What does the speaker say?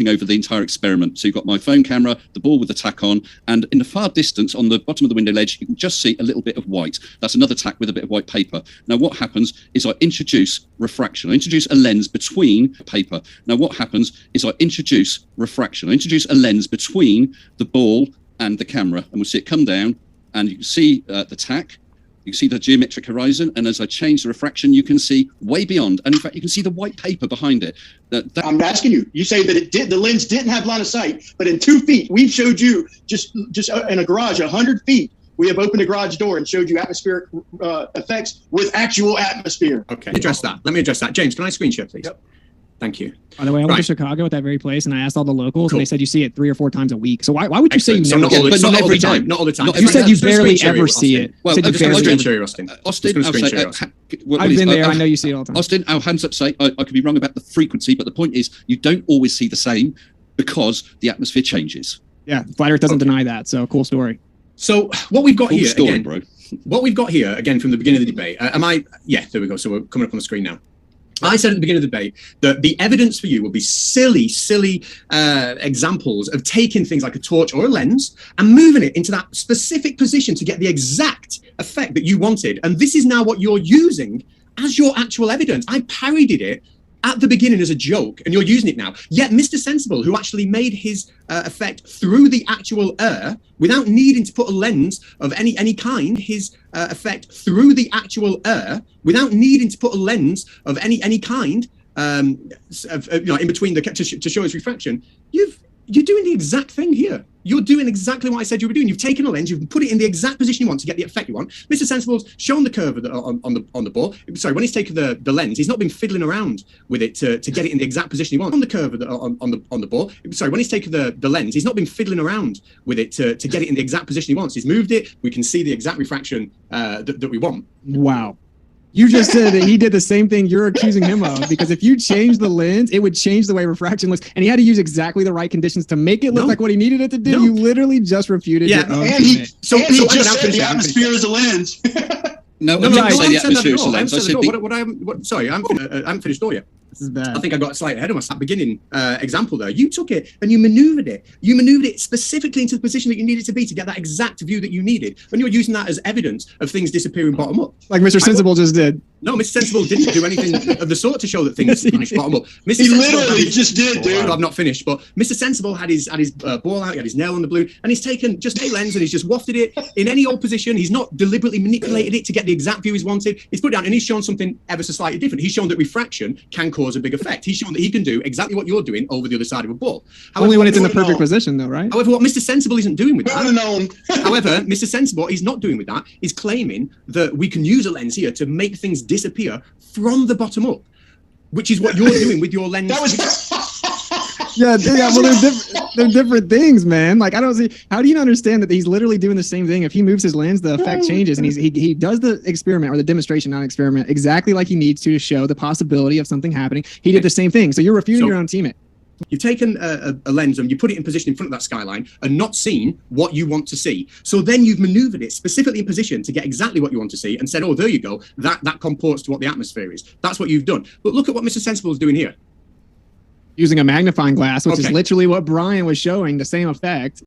over the entire experiment. So you've got my phone camera, the ball with the tack on, and in the far distance on the bottom of the window ledge, you can just see a little bit of white. That's another tack with a bit of white paper. Now what happens is I introduce refraction. I introduce a lens between paper. Now what happens is I introduce refraction. I introduce a lens between the ball and the camera, and we'll see it come down, and you can see the tack. You can see the geometric horizon, and as I change the refraction, you can see way beyond. And in fact, you can see the white paper behind it. I'm asking you. You say that the lens didn't have line of sight, but in 2 feet, we've showed you just in a garage, 100 feet. We have opened a garage door and showed you atmospheric effects with actual atmosphere. Okay, let me address that. James, can I screen share, please? Yep. Thank you. By the way, I went to Chicago at that very place, and I asked all the locals, and they said you see it 3 or 4 times a week. So why would you say you never? Not all the time. Not all the time. You said you barely ever see it. Well, I'm just going to screen share you, Austin. Austin, I've been there. I know you see it all the time. Austin, our hands up say I could be wrong about the frequency, but the point is you don't always see the same because the atmosphere changes. Yeah, Flat Earth doesn't deny that. So cool story. So what we've got Cool here story, again, bro. What we've got here again from the beginning of the debate. Yeah, there we go. So we're coming up on the screen now. I said at the beginning of the debate that the evidence for you would be silly examples of taking things like a torch or a lens and moving it into that specific position to get the exact effect that you wanted. And this is now what you're using as your actual evidence. I parodied it at the beginning as a joke, and you're using it now. Yet Mr. Sensible, who actually made his effect through the actual air without needing to put a lens of any kind, his effect through the actual air without needing to put a lens of any kind, in between to show his refraction, you're doing the exact thing here. You're doing exactly what I said you were doing. You've taken a lens, you've put it in the exact position you want to get the effect you want. Mr. Sensible's shown the curve on the ball. Sorry, when he's taken the lens, he's not been fiddling around with it to get it in the exact position he wants. On the curve on the ball. Sorry, when he's taken the lens, he's not been fiddling around with it to get it in the exact position he wants. He's moved it. We can see the exact refraction that we want. Wow. You just said that he did the same thing you're accusing him of, because if you change the lens, it would change the way refraction looks. And he had to use exactly the right conditions to make it look like what he needed it to do. You literally just refuted it. And he just said the atmosphere is a lens. No, I didn't say the atmosphere is a lens. Sorry, I haven't finished all yet. This is bad. I think I got slightly ahead of myself. Beginning example there. You took it and you maneuvered it. You maneuvered it specifically into the position that you needed to be to get that exact view that you needed. And you're using that as evidence of things disappearing bottom up. Like Mr. Sensible just did. No, Mr. Sensible didn't do anything of the sort to show that things vanished bottom up. He literally just did, dude. I've not finished, but Mr. Sensible had his ball out, he had his nail on the balloon, and he's taken just a lens and he's just wafted it in any old position. He's not deliberately manipulated it to get the exact view he's wanted. He's put it down and he's shown something ever so slightly different. He's shown that refraction can cause a big effect. He's shown that he can do exactly what you're doing over the other side of a ball. However, only when it's in the perfect position, though, right? However, what Mr. Sensible isn't doing with that, however, Mr. Sensible is not doing with that, is claiming that we can use a lens here to make things disappear from the bottom up, which is what you're doing with your lens. Yeah, well, they're different things, man. Like, I don't see, how do you not understand that he's literally doing the same thing? If he moves his lens, the effect changes, and he does the experiment, or the demonstration, not experiment, exactly like he needs to show the possibility of something happening. He did the same thing. So you're refuting your own teammate. You've taken a lens and you put it in position in front of that skyline and not seen what you want to see. So then you've maneuvered it specifically in position to get exactly what you want to see and said, oh, there you go. That comports to what the atmosphere is. That's what you've done. But look at what Mr. Sensible is doing here. Using a magnifying glass, which is literally what Brian was showing, the same effect.